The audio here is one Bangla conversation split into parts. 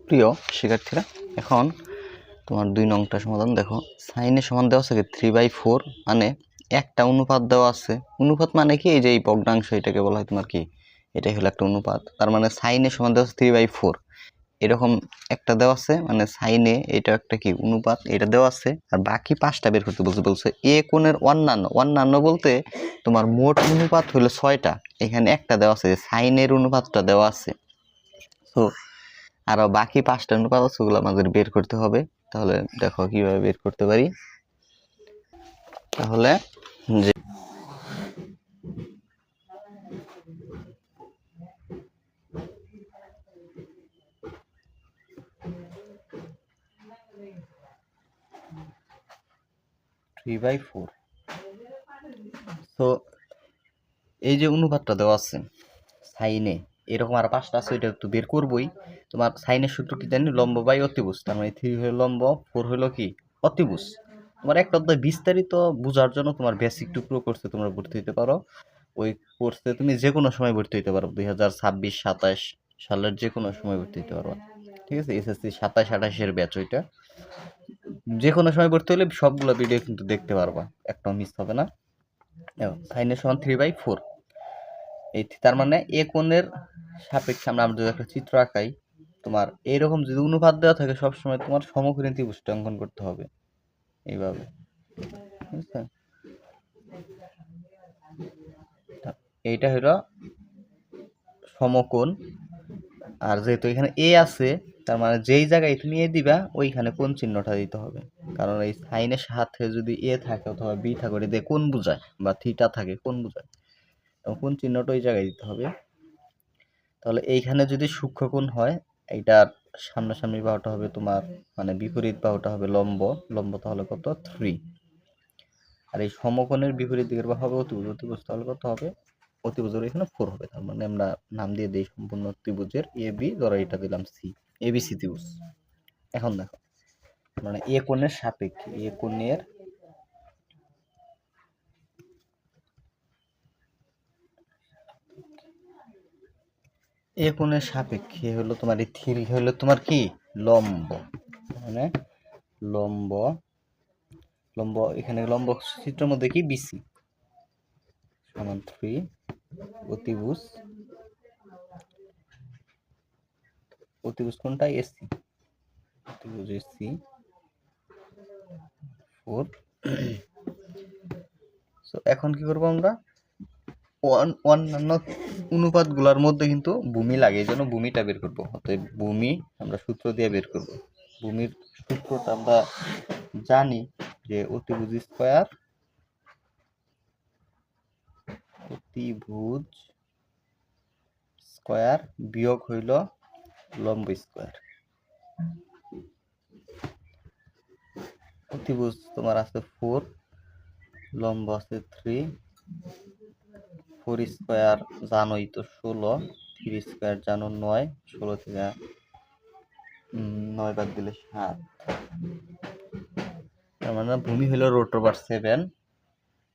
প্রিয় শিক্ষার্থীরা, এখন তোমার 2 নংটা সমাধান দেখো। সাইনের সমান দেওয়া আছে 3/4, মানে একটা অনুপাত দেওয়া আছে। অনুপাত মানে কি? এই যে এই ভগ্নাংশ, এটাকে বলা হয় তোমার কি, এটাই হলো একটা অনুপাত। তার মানে সাইনের সমান দেওয়া আছে 3/4, এরকম একটা দেওয়া আছে, মানে সাইনে এটা একটা কি অনুপাত, এটা দেওয়া আছে। আর বাকি 5টা বের করতে বলছে এ কোণের অন্যান্য বলতে তোমার মোট অনুপাত হলো 6টা, এখানে একটা দেওয়া আছে, সাইনের অনুপাতটা দেওয়া আছে। তো আরো বাকি 5টা অনুপাত আছে, ওগুলো আমাদের বের করতে হবে। তাহলে দেখো কিভাবে বের করতে পারি। তাহলে যে 3/4, তো এই যে অনুপাতটা দেওয়া আছে সাইনে, এরকম আর 5টা আছে, এটা তো বের করবোই। তোমার সাইনের সূত্র কি জানি? লম্ব বাই অতিভুজ। তার মানে 3 হলো লম্ব, 4 হলো কি অতিভুজ। তোমার একটা অধ্যায় বিস্তারিত বোঝার জন্য তোমার বেসিক টুকরো কোর্সে তোমরা ভর্তি হতে পারো। ওই কোর্সে তুমি যে কোনো সময় ভর্তি হতে পারো, 2026-27 সালের যে কোনো সময় ভর্তি হতে পারো। ঠিক আছে, এসএসসি 27-28 ব্যাচ, ওইটা যে কোনো সময় ভর্তি হলে সবগুলো ভিডিও কিন্তু দেখতে পারবা, একটাও মিস হবে না। সাইনের সমান 3/4, এই তার মানে এ কোণের সাপেক্ষে আমরা যদি একটা চিত্র আঁকাই, তোমার এইরকম যদি অনুপাত দেওয়া থাকে, সবসময় তোমার সমকোণী ত্রিভুজটা অঙ্কন করতে হবে এইভাবে। বুঝছেন? এইটা হলো সমকোণ। আর যেহেতু এখানে এ আছে, তার মানে যেই জায়গায় তুমি এ দিবা ওইখানে কোণ চিহ্নটা দিতে হবে। কারণ এই সাইনের সাথে যদি এ থাকে অথবা বি থাকে, ওটা দিয়ে কোণ বোঝায়, বা থিটা থাকে কোণ বোঝায়, কোণ চিহ্নটা ওই জায়গায় দিতে হবে। তাহলে এইখানে যদি সূক্ষ্মকোণ হয়, এইটার সামনাসামনি বাহুটা হবে তোমার, মানে বিপরীত বাহুটা হবে লম্ব, লম্ব তাহলে কত 3। আর এই সমকোণের বিপরীত দিকের বাহু হবে অতিভুজ, অতিভুজ তাহলে কত হবে? অতিভুজের এখানে 4 হবে। তার মানে আমরা নাম দিয়ে দিই সম্পূর্ণ ত্রিভুজের এ বি, ধরো এটা দিলাম সি, এবিসি ত্রিভুজ। এখন দেখো, মানে এ কোণের সাপেক্ষে, এ কোণের সাপেক্ষে হলো তোমার এই 3 হলো তোমার কি লম্ব, মানে লম্ব, লম্ব এখানে লম্ব চিত্রের মধ্যে কি বিসি সমান 3, অতিভুজ, অতিভুজ কোনটা? এসি, অতিভুজ এসি 4। সো এখন কি করবো আমরা? অন্যান্য অনুপাতগুলোর মধ্যে কিন্তু ভূমি লাগে, এই জন্য ভূমিটা বের করবো। অতএব ভূমি আমরা সূত্র দিয়ে বের করব। ভূমির সূত্রটা আমরা জানি যে অতিভুজ স্কয়ার বিয়োগ হইল লম্ব স্কয়ার। অতিভুজ তোমার আছে 4, লম্ব আছে 3, 4 স্কয়ার জানোই তো 16, 3 স্কয়ার জানো 9, 16 থেকে 9 বাদ দিলে 7। তার মানে ভূমি হলো √7।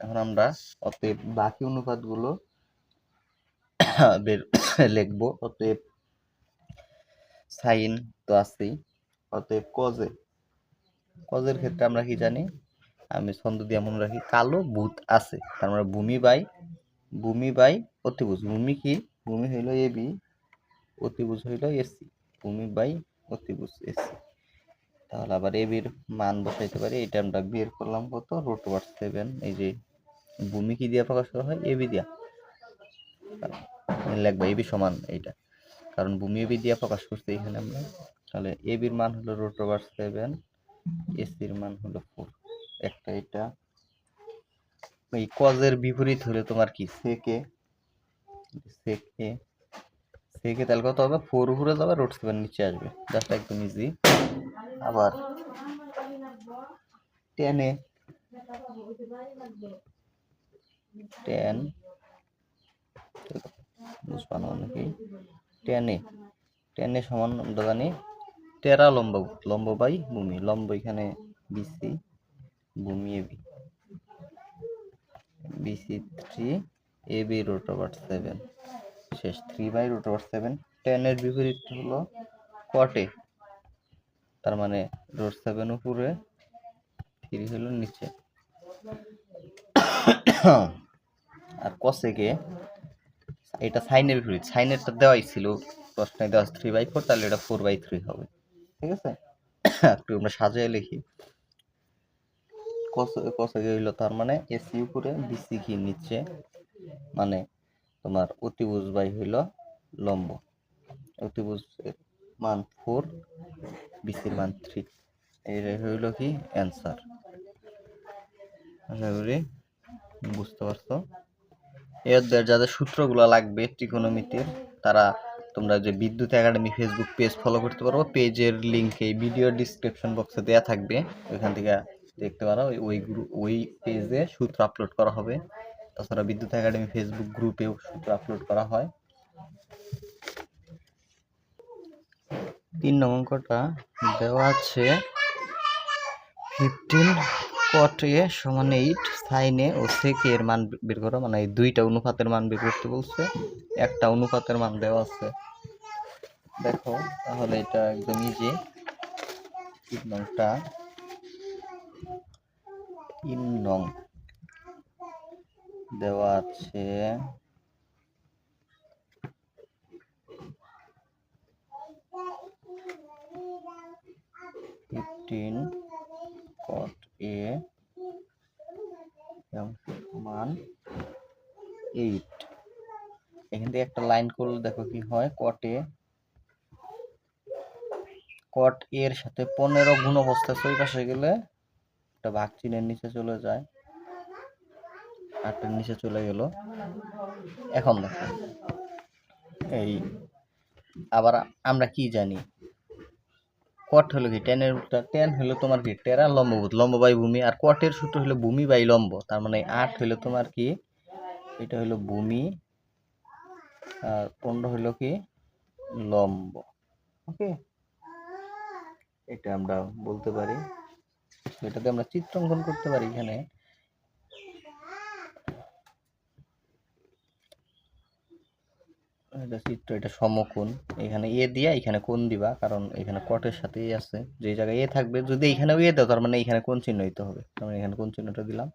এখন আমরা অতএব বাকি অনুপাতগুলো বের লিখবো। অতএব সাইন তো আছেই, অতএব কজের ক্ষেত্রে আমরা কি জানি? আমি ছন্দ দিয়ে মনে রাখি, কালো ভূত আছে। তার মানে ভূমি বাই অতিভুজ। ভূমি কি? ভূমি হইল এ বি, অতিভুজ হইল এসি, ভূমি বাই অতিভুজ এসি। তাহলে আবার এ বির মান বসাইতে পারি। এটা আমরা বের করলাম কত? √7। এই যে ভূমি কি দিয়ে প্রকাশ করা হয়? এ বি দিয়া লিখবো, এ বি সমান এইটা, কারণ ভূমি এ বি দিয়ে প্রকাশ করছি এখানে আমরা। তাহলে এ বির মান হলো √7, এসির মান হলো 4। একটা এটা। এই কজের বিপরীত হলে তোমার কি? সেকে তাহলে কত হবে? 4 উপরে যাবে, √7 নিচে আসবে, জাস্ট একদম ইজি। আবার টেনে বুঝবানো নাকি? টেনে সমান আমরা জানি টেরা লম্ব বাই ভূমি। লম্ব এখানে বিসি, ভূমি এবি, বিসি 3, এবি √7, শেষ 3/√7। টেনের বিপরীত হলো কটে, তার মানে √7 উপরে 3 হলো নিচে। আর কসেকে এটা সাইনের বিপরীত, সাইনেরটা দেওয়াই ছিল প্রশ্নে দেওয়া 3/4, তাহলে এটা 4/3 হবে। ঠিক আছে, একটু আমরা সাজিয়ে লিখি। কসেকে হইলো তার মানে এসি উপরে বিসি কি নিচে, মানে তোমার অতিভুজ বাই হইল লম্ব। অতিভুজের মান 4, বিসির মান 3। এইটাই হইল কি অ্যান্সার। আশা করি বুঝতে পারছো। এদের যাদের সূত্রগুলো লাগবে ত্রিকোণমিতির, তারা তোমরা যে বিদ্যুৎ একাডেমি ফেসবুক পেজ ফলো করতে পারো। পেজের লিঙ্ক এই ভিডিও ডিসক্রিপশন বক্সে দেওয়া থাকবে, ওইখান থেকে দেখতে পারো। ওই পেজে সূত্র আপলোড করা হবে। তাছাড়া বিদ্যুৎ একাডেমি ফেসবুক গ্রুপেও সূত্র আপলোড করা হয়। 3 নং অঙ্কটা দেওয়া আছে 15 cot a সমান 8 sin a O sec a এর মান বের করো। মানে এই দুইটা অনুপাতের মান বের করতে বলছে, একটা অনুপাতের মান দেওয়া আছে। দেখো তাহলে এটা একদম ইজি। 3 নং দেওয়া আছে 15 cot a মান 8। এখান থেকে একটা লাইন করলে দেখো কি হয়, cot a এর সাথে 15 গুণ অবস্থায় ওই পাশে গেলে একটা ভাগ চিহ্নের নিচে চলে যায়, 8 এর নিচে চলে গেল। এখন দেখো এই আবার আমরা কি জানি, কট হলো কি টেনের উল্টা, টেন হলো তোমার কি টেরা লম্বভূত, লম্ব বাই ভূমি। আর কটের সূত্র হলো ভূমি বাই লম্ব। তার মানে 8 হলো তোমার কি, এটা হলো ভূমি, আর 15 হলো কি লম্ব। ওকে, এটা আমরা বলতে পারি। এটাতে আমরা চিত্র অঙ্কন করতে পারি। এখানে এটা চিত্র, এটা সমকোণ। এখানে এ দিয়া এখানে কোণ দিবা, কারণ এখানে কটের সাথে এ আছে। যে জায়গায় এ থাকবে, যদি এখানেও এ দাও তার মানে এখানে কোণ চিহ্ন দিতে হবে। তার মানে এখানে কোণ চিহ্নটা দিলাম।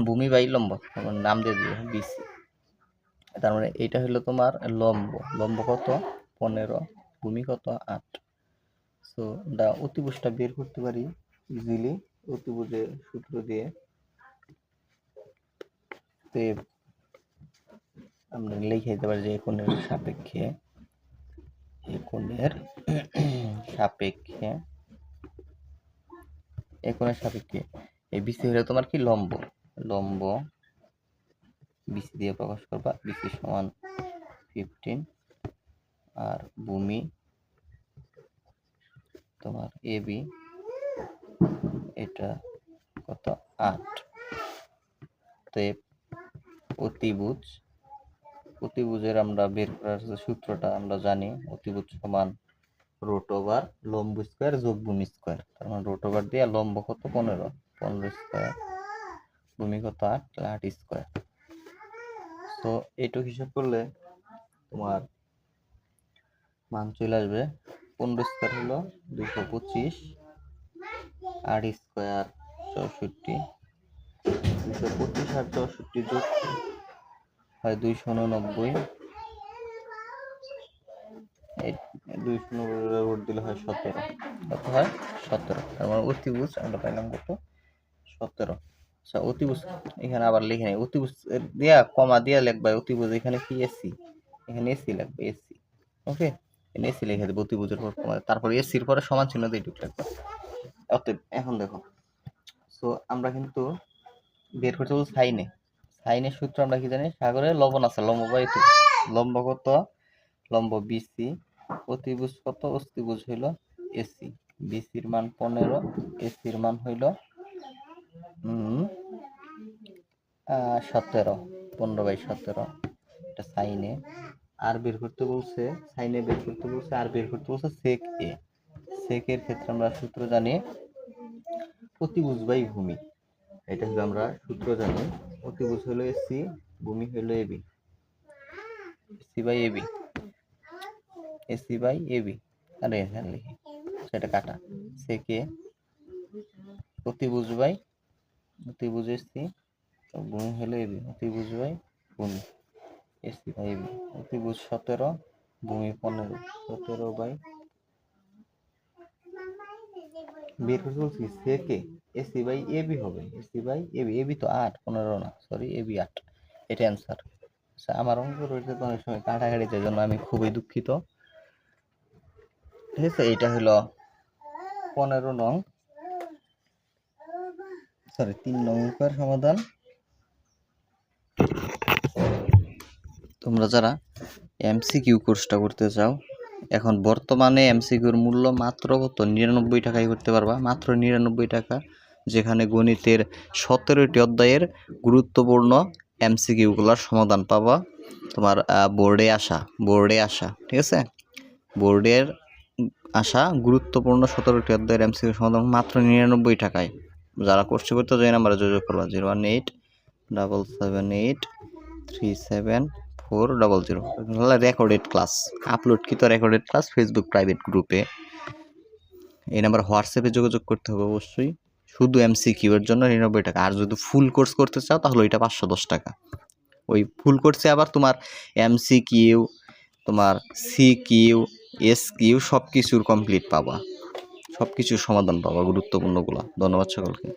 ভূমি বাই লম্ব, আমার নাম দিয়ে দিই বিসি। তার মানে এটা হলো তোমার লম্ব। লম্ব কত 15, ভূমি কত 8। সো আমরা অতিভুজটা বের করতে পারি ইজিলি অতিভুজের সূত্র দিয়ে। তো আমরা লিখে দিতে পারি যে এই কোণের সাপেক্ষে, এই কোণের সাপেক্ষে, এই কোণের সাপেক্ষে এই বিসি হলো তোমার কি লম্ব। লম্ব বিসি দিয়ে প্রকাশ করবা, বিসি সমান 15, আর ভূমি তোমার এবি, এটা কত 8। তো অতিভুজ, অতিভুজের আমরা বের করার যে সূত্রটা আমরা জানি, অতিভুজ সমান √, লম্ব স্কয়ার যোগ ভূমি স্কয়ার। তার মানে √, দিয়ে লম্ব কত 15 স্কয়ার, ভূমি কত 8, 8 স্কয়ার। তো এইটুকু হিসাব করলে তোমার মান চলে আসবে 15 স্কয়ার হলো 225, 8 স্কয়ার 64, 225 আর 64 যোগ হয় 289, 290 রোড দিলে হয় 17। কত হয় 17। তার মানে অতিভুজ আমরা পাইলাম কত 17। আচ্ছা অতিভুজ এখানে আবার লিখে নেই, অতিভুজ দিয়া কমা দিয়া লিখবা অতিভুজ। এখানে কি এসি, এখানে এসি লাগবে, এসি। ওকে, এখানে এসি লিখে দেবো অতিভুজের পর কমা, তারপর এসির পরে সমান চিহ্ন দিয়ে ঢুক লাগবে। অতএব এখন দেখো, সো আমরা কিন্তু বের করতে বলছি সাইনে। সাইনের সূত্র আমরা কি জানি, সাগরে লবণ আছে, লম্ব বাই লম্ব কত, লম্ব বিসি, অতিভুজ কত, অস্তিভুজ হইল এসি। বিসির মান 15, এসির মান হইল 17, 15/17। এটা সাইনে। আর বের করতে বলছে, সাইনে বের করতে বলছে, আর বের করতে বলছে সেক এ। সেকের ক্ষেত্রে আমরা সূত্র জানি অতিভুজ বাই ভূমি। এটা হলো আমরা সূত্র জানি, অতিভুজ হলো এসি, ভূমি হলো AB, AC by AB, AC by AB. আর এখানে লিখি এটা কাটা সেকে অতিভুজ বাই অতিভুজ এসছি ভূমি হলো এবি অতিভুজ বাই ভূমি এসছি বাই এবি অতিভুজ 17 ভূমি 15 17 বাই বের করতে বলছি সেকে এসি বাই এবি হবে এসি বাই এবি এবি তো 8 15 না সরি এবি 8 এটা অ্যান্সার। আচ্ছা আমার অঙ্ক রয়েছে তো অনেক সময় কাটাকাটির জন্য আমি খুবই দুঃখিত। ঠিক আছে এটা হলো 15 নং সরি 3 নং অঙ্কের সমাধান। তোমরা যারা এমসিকিউ কোর্সটা করতে চাও এখন বর্তমানে এমসিকিউর মূল্য মাত্র কত 99 টাকায় করতে পারবা, মাত্র 99 টাকা, যেখানে গণিতের 17টি অধ্যায়ের গুরুত্বপূর্ণ এমসিকিউগুলোর সমাধান পাবা তোমার বোর্ডে আসা ঠিক আছে, বোর্ডের আসা গুরুত্বপূর্ণ 17টি অধ্যায়ের এমসিকিউ সমাধান মাত্র 99 টাকায়। যারা কোর্স করতে চাই নাম্বারে যোগাযোগ করবা 01877374000 রেকর্ডেড ক্লাস আপলোডকৃত রেকর্ডেড ক্লাস ফেসবুক প্রাইভেট গ্রুপে। এই নাম্বার হোয়াটসঅ্যাপে যোগাযোগ করতে হবে অবশ্যই, শুধু এমসিকিউ এর জন্য 99 টাকা। আর যদি ফুল কোর্স করতে চাও তাহলে ওইটা 510 টাকা। ওই ফুল কোর্সে আবার তোমার এমসিকিউ তোমার সিকিউ এসকিউ সব কিছুর কমপ্লিট পাবা, সব কিছুর সমাধান পাবা গুরুত্বপূর্ণগুলো। ধন্যবাদ সকলকে।